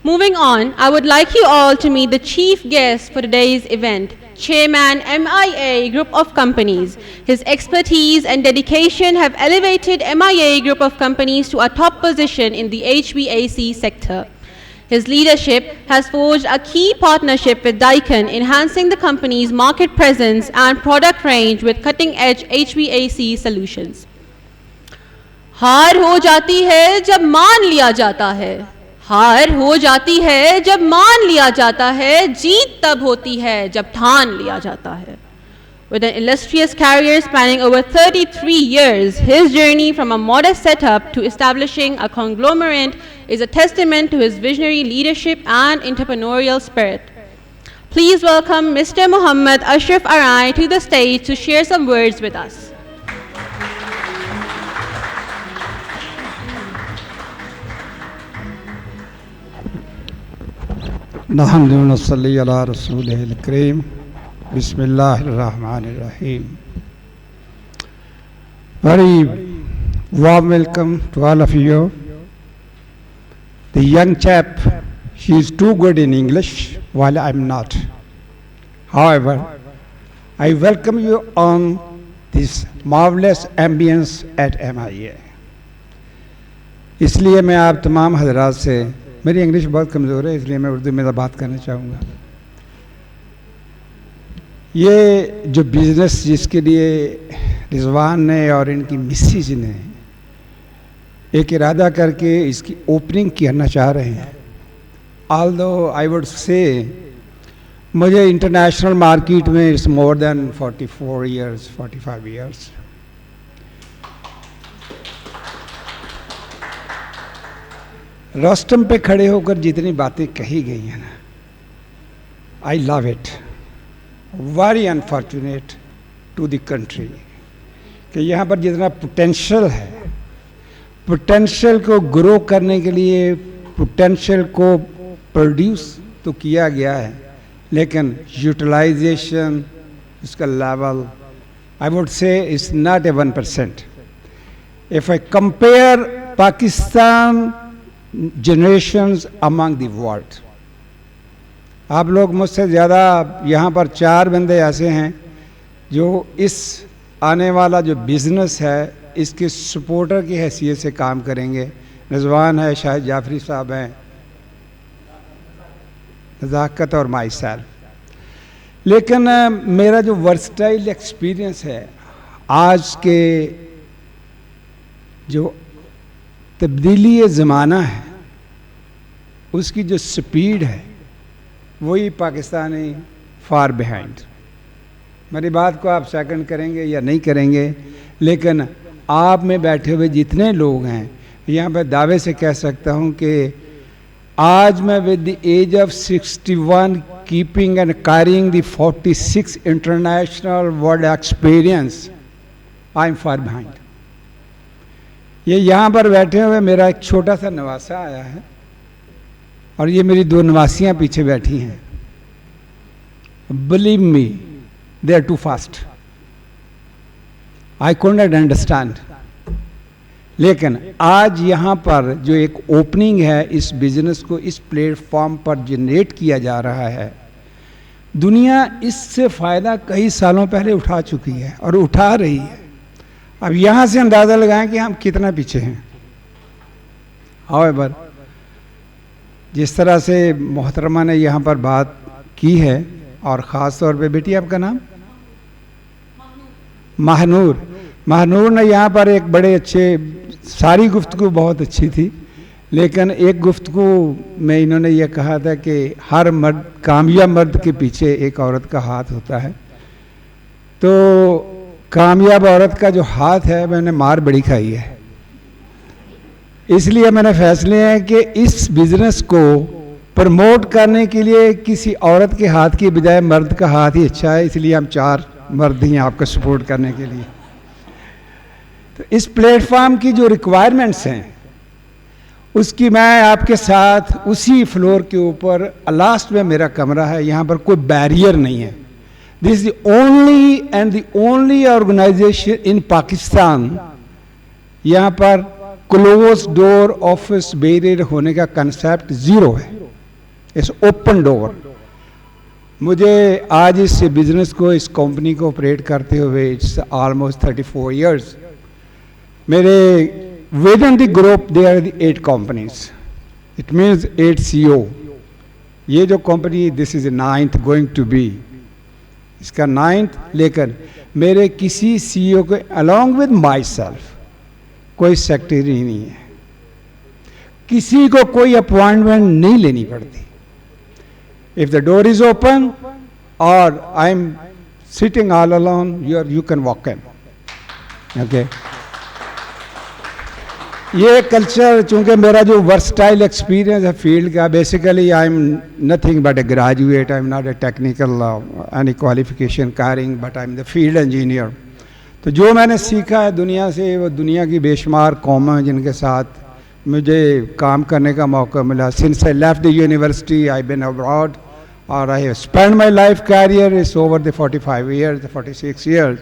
Moving on, I would like you all to meet the chief guest for today's event, Chairman MIA Group of Companies. His expertise and dedication have elevated MIA Group of Companies to a top position in the HVAC sector. His leadership has forged a key partnership with Daikin, enhancing the company's market presence and product range with cutting-edge HVAC solutions. हार हो जाती है जब मान लिया जाता है, हार हो जाती है जब मान लिया जाता है, जीत तब होती है जब ठान लिया जाता है. With an illustrious career spanning over 33 years, his journey from a modest setup to establishing a conglomerate is a testament to his visionary leadership and entrepreneurial spirit. Please welcome Mr. Muhammad Ashraf Arai to the stage to share some words with us. नहमदुलिल्लाह व नसल्ली अला रसूलिहिल करीम. Bismillahirrahmanirrahim. Very warm welcome to all of you. The young chap, he is too good in English while I am not. However, I welcome you on this marvelous ambience at MIA. इसलिए मैं आप तमाम हजरात से, मेरी English बहुत कमज़ोर है इसलिए मैं उर्दू में बात करना चाहूँगा. ये जो बिज़नेस जिसके लिए रिजवान ने और इनकी मिसेज ने एक इरादा करके इसकी ओपनिंग करना चाह रहे हैं, ऑल्दो आई वुड से मुझे इंटरनेशनल मार्केट में it's more than 44 years 45 years. Rostrum पे खड़े होकर जितनी बातें कही गई हैं ना, I love it. Very unfortunate to the country कि यहाँ पर जितना पोटेंशियल है, पोटेंशियल को ग्रो करने के लिए पोटेंशियल को प्रोड्यूस तो किया गया है, लेकिन यूटिलाइजेशन इसका लेवल आई वुड से is not a 1%. If I compare Pakistan generations among the world, आप लोग मुझसे ज़्यादा यहाँ पर 4 बंदे ऐसे हैं जो इस आने वाला जो बिज़नेस है इसके सपोर्टर की हैसियत से काम करेंगे. रिजवान है, शाहिद जाफरी साहब हैं, नज़ाकत और माई सेल्फ. लेकिन मेरा जो वर्सटाइल एक्सपीरियंस है, आज के जो तब्दीली ज़माना है उसकी जो स्पीड है वही पाकिस्तानी फार बिहाइंड. मेरी बात को आप सेकंड करेंगे या नहीं करेंगे, लेकिन आप में बैठे हुए जितने लोग हैं यहाँ पर दावे से कह सकता हूँ कि आज मैं with the age of 61 keeping and carrying the 46 international world experience, I am far behind. ये यहाँ पर बैठे हुए मेरा एक छोटा सा नवासा आया है और ये मेरी 2 नवासियाँ पीछे बैठी हैं. Believe me, they are too fast. I could not understand. लेकिन आज यहाँ पर जो एक ओपनिंग है, इस बिजनेस को इस प्लेटफॉर्म पर जनरेट किया जा रहा है, दुनिया इससे फ़ायदा कई सालों पहले उठा चुकी है और उठा रही है. अब यहाँ से अंदाज़ा लगाएं कि हम कितना पीछे हैं. हाउएवर, जिस तरह से मोहतरमा ने यहाँ पर बात की है, और ख़ास तौर पे बेटी आपका नाम महानूर ने यहाँ पर एक बड़े अच्छे, सारी गुफ्तगू बहुत अच्छी थी, लेकिन एक गुफ्तगू में इन्होंने ये कहा था कि हर मर्द, कामयाब मर्द के पीछे एक औरत का हाथ होता है. तो कामयाब औरत का जो हाथ है मैंने मार बड़ी खाई है, इसलिए मैंने फैसले हैं कि इस बिज़नेस को प्रमोट करने के लिए किसी औरत के हाथ की बजाय मर्द का हाथ ही अच्छा है. इसलिए हम 4 मर्द ही हैं आपको सपोर्ट करने के लिए. तो इस प्लेटफॉर्म की जो रिक्वायरमेंट्स हैं उसकी मैं आपके साथ उसी फ्लोर के ऊपर लास्ट में मेरा कमरा है, यहाँ पर कोई बैरियर नहीं है. This is the only and the only organization in Pakistan, यहाँ पर क्लोज डोर ऑफिस बैरियर होने का कंसेप्ट 0 है. It's open door. मुझे आज इस बिजनेस को, इस कंपनी को ऑपरेट करते हुए इट्स ऑलमोस्ट 34 इयर्स। मेरे with in the group they are 8 companies, it means 8 CEO। ये जो company this is 9th going to be, इसका 9th, लेकिन मेरे किसी CEO को अलॉन्ग विद माई सेल्फ कोई सेक्रेटरी नहीं है, किसी को कोई अपॉइंटमेंट नहीं लेनी पड़ती। If the door is open और I am sitting all alone, you can walk in. Okay, ये कल्चर, चूंकि मेरा जो वर्सटाइल एक्सपीरियंस है फील्ड का, basically I am nothing but A graduate, I am not a technical any qualification carrying, but I am the field engineer. तो जो मैंने सीखा है दुनिया से, वो दुनिया की बेशुमार कौमें हैं जिनके साथ मुझे काम करने का मौका मिला। Since I left the university I been abroad और I have spend my life career is over the 45 years, 46 years.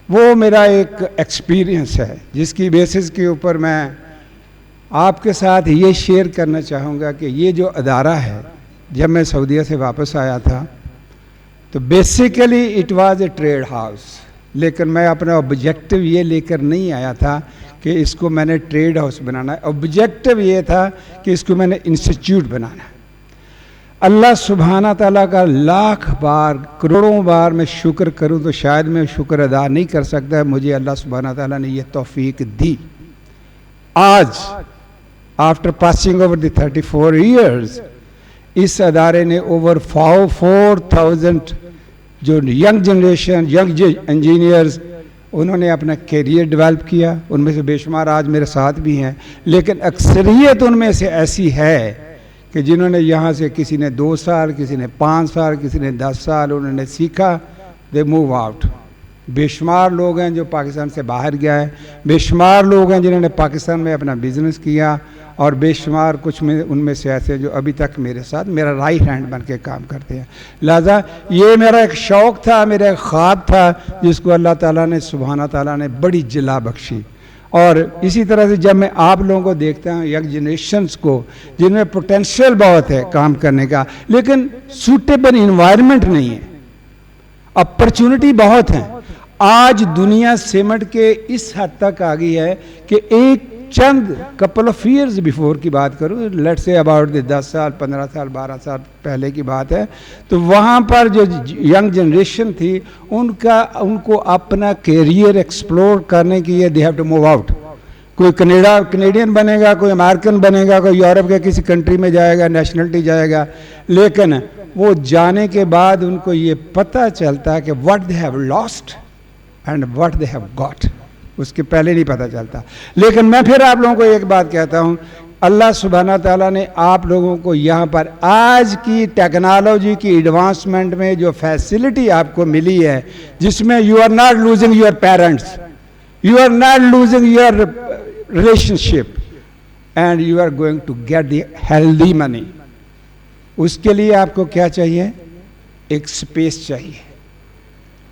वो मेरा एक एक्सपीरियंस है जिसकी बेसिस के ऊपर मैं आपके साथ ये शेयर करना चाहूँगा कि ये जो अदारा है, जब मैं सऊदीया से वापस आया था तो basically it was a trade house, लेकिन मैं अपना ऑब्जेक्टिव ये लेकर नहीं आया था कि इसको मैंने ट्रेड हाउस बनाना है। ऑब्जेक्टिव ये था कि इसको मैंने इंस्टीट्यूट बनाना है। अल्लाह सुब्हाना ताला का लाख बार, करोड़ों बार मैं शुक्र करूं तो शायद मैं शुक्र अदा नहीं कर सकता। मुझे अल्लाह सुब्हाना ताला ने यह तौफीक दी। आज after passing over the 34 years इस अदारे ने ओवर 4,000 जो यंग जनरेशन, यंग इंजीनियर्स, उन्होंने अपना कैरियर डेवलप किया। उनमें से बेशुमार आज मेरे साथ भी हैं, लेकिन अक्सरियत उनमें से ऐसी है कि जिन्होंने यहाँ से, किसी ने 2 साल, किसी ने 5 साल, किसी ने 10 साल उन्होंने सीखा, दे मूव आउट। बेशुमार लोग हैं जो पाकिस्तान से बाहर गया है, बेशुमार लोग हैं जिन्होंने पाकिस्तान में अपना बिजनेस किया, और बेशुमार कुछ में उनमें से ऐसे जो अभी तक मेरे साथ मेरा राइट हैंड बन के काम करते हैं। लिहाजा ये मेरा एक शौक़ था, मेरा एक ख्वाब था जिसको अल्लाह ताला ने, सुब्हाना ताला ने बड़ी जिला बख्शी। और इसी तरह से जब मैं आप लोगों को देखता हूँ, यंग जनरेशन्स को, जिनमें पोटेंशियल बहुत है काम करने का, लेकिन सूटेबल इन्वायरमेंट नहीं है, अपॉर्चुनिटी बहुत हैं। आज दुनिया सिमट के इस हद तक आ गई है कि एक चंद कपल ऑफ ईयर्स बिफोर की बात करूँ, लेट्स से अबाउट 10 साल, 15 साल, 12 साल पहले की बात है, तो वहाँ पर जो यंग जनरेशन थी उनको अपना कैरियर एक्सप्लोर करने के लिए they have to move out. कोई कनेडियन बनेगा, कोई अमेरिकन बनेगा, कोई यूरोप के किसी कंट्री में जाएगा, नेशनलिटी जाएगा, लेकिन वो जाने के बाद उनको ये पता चलता है कि what they have lost and what they have got, उसके पहले नहीं पता चलता। लेकिन मैं फिर आप लोगों को एक बात कहता हूँ, अल्लाह सुब्हाना ताला ने आप लोगों को यहाँ पर आज की टेक्नोलॉजी की एडवांसमेंट में जो फैसिलिटी आपको मिली है, जिसमें you are not losing your parents, you are not losing your relationship, and you are going to get the healthy money. उसके लिए आपको क्या चाहिए? एक स्पेस चाहिए।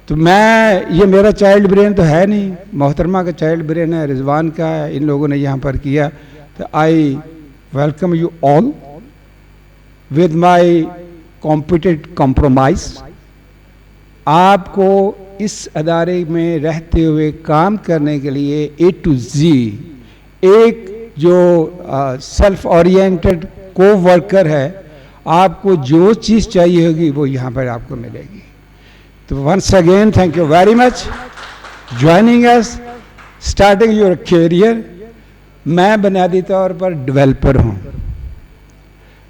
तो मैं, ये मेरा चाइल्ड ब्रेन तो है नहीं, मोहतरमा का चाइल्ड ब्रेन है, रिजवान का है, इन लोगों ने यहाँ पर किया। तो I welcome you all with my competent compromise. आपको इस अदारे में रहते हुए काम करने के लिए A to Z एक जो सेल्फ ओरिएंटेड को वर्कर है, आपको जो चीज़ चाहिए होगी वो यहाँ पर आपको मिलेगी। तो once again thank you very much joining us, starting your career. मैं बुनियादी तौर पर डेवलपर हूँ,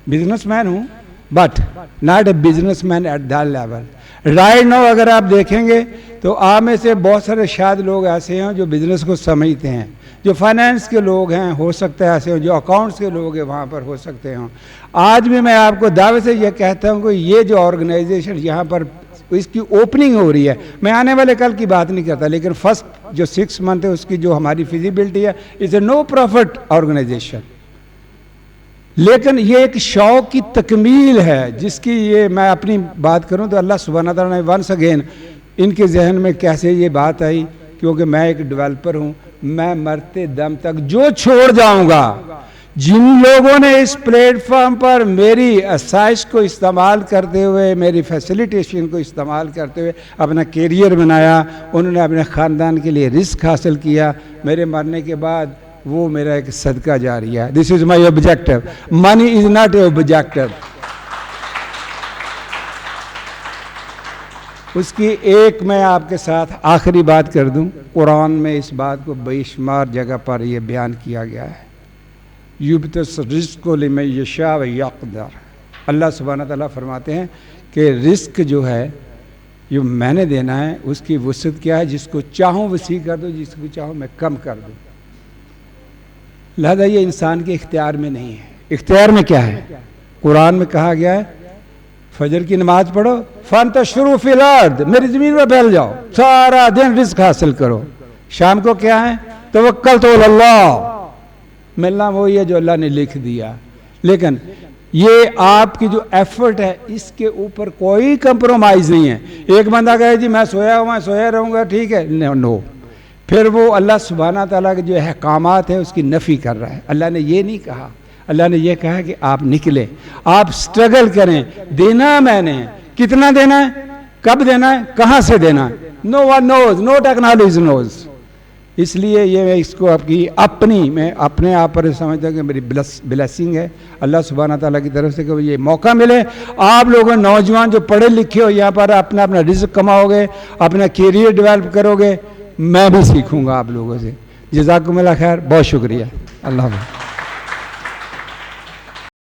बिजनेसमैन हूँ, but not a businessman at that level. Right now अगर आप देखेंगे तो आप में से बहुत सारे शायद लोग ऐसे हैं जो बिजनेस को समझते हैं, जो फाइनेंस के लोग हैं, हो सकता है ऐसे हो, जो अकाउंट्स के लोग हैं वहाँ पर हो सकते हों। आज भी मैं आपको दावे से ये कहता हूँ कि ये जो ऑर्गेनाइजेशन यहाँ पर इसकी ओपनिंग हो रही है, मैं आने वाले कल की बात नहीं करता, लेकिन फर्स्ट जो 6 मंथ है उसकी जो हमारी फिजिबिलिटी है, it's a no profit organisation, लेकिन ये एक शौक की तकमील है जिसकी, ये मैं अपनी बात करूं तो अल्लाह सुब्हाना तआला ने वंस अगेन इनके जहन में कैसे ये बात आई, क्योंकि मैं एक डेवलपर हूं, मैं मरते दम तक जो छोड़ जाऊंगा, जिन लोगों ने इस प्लेटफॉर्म पर मेरी आसाइश को इस्तेमाल करते हुए, मेरी फैसिलिटेशन को इस्तेमाल करते हुए अपना कैरियर बनाया, उन्होंने अपने ख़ानदान के लिए रिस्क हासिल किया, मेरे मरने के बाद वो मेरा एक सदका जारिया है। This is my objective, money is not a objective. उसकी एक मैं आपके साथ आखिरी बात कर दूं, कुरान में इस बात को बेशुमार जगह पर यह बयान किया गया है, युबतस रिज़्क़ु लिमन यशा व यक़दर। अल्लाह सुब्हानहू व तआला फरमाते हैं कि रिस्क जो है जो मैंने देना है उसकी वसअत क्या है, जिसको चाहूँ वसी कर दूँ, जिसको चाहूँ मैं कम कर दूँ। लिहाजा ये इंसान के इख्तियार में नहीं है। इख्तियार में क्या है? कुरान में कहा गया है फजर की नमाज पढ़ो, फंतशरू फिल अर्द, मेरी ज़मीन में फैल जाओ, सारा दिन रिस्क हासिल करो। शाम को क्या है? तवक्कलतु अल्लाह, मिलना वही है जो अल्लाह ने लिख दिया। लेकिन ये आपकी जो एफर्ट है इसके ऊपर कोई कंप्रोमाइज़ नहीं है। एक बंदा कहे जी मैं सोया हुआ, सोया रहूँगा, ठीक है, नो, फिर वो अल्लाह सुब्हाना ताला के जो अहकामात है उसकी नफ़ी कर रहा है। अल्लाह ने ये नहीं कहा, अल्लाह ने ये कहा कि आप निकलें, आप स्ट्रगल करें। देना मैंने, कितना देना है, कब देना है, कहाँ से देना है, no one knows, no technology knows. इसलिए ये मैं इसको आपकी अपनी, मैं अपने आप पर समझता हूँ कि मेरी ब्लेसिंग है अल्लाह सुब्हाना ताला की तरफ से कि ये मौका मिले। आप लोगों नौजवान जो पढ़े लिखे हो यहाँ पर अपना अपना रिज़्क़ कमाओगे, अपना कैरियर डेवलप करोगे, मैं भी सीखूँगा आप लोगों से। जज़ाकुमुल्लाह खैर, बहुत शुक्रिया। अल्लाह हाफ़िज़।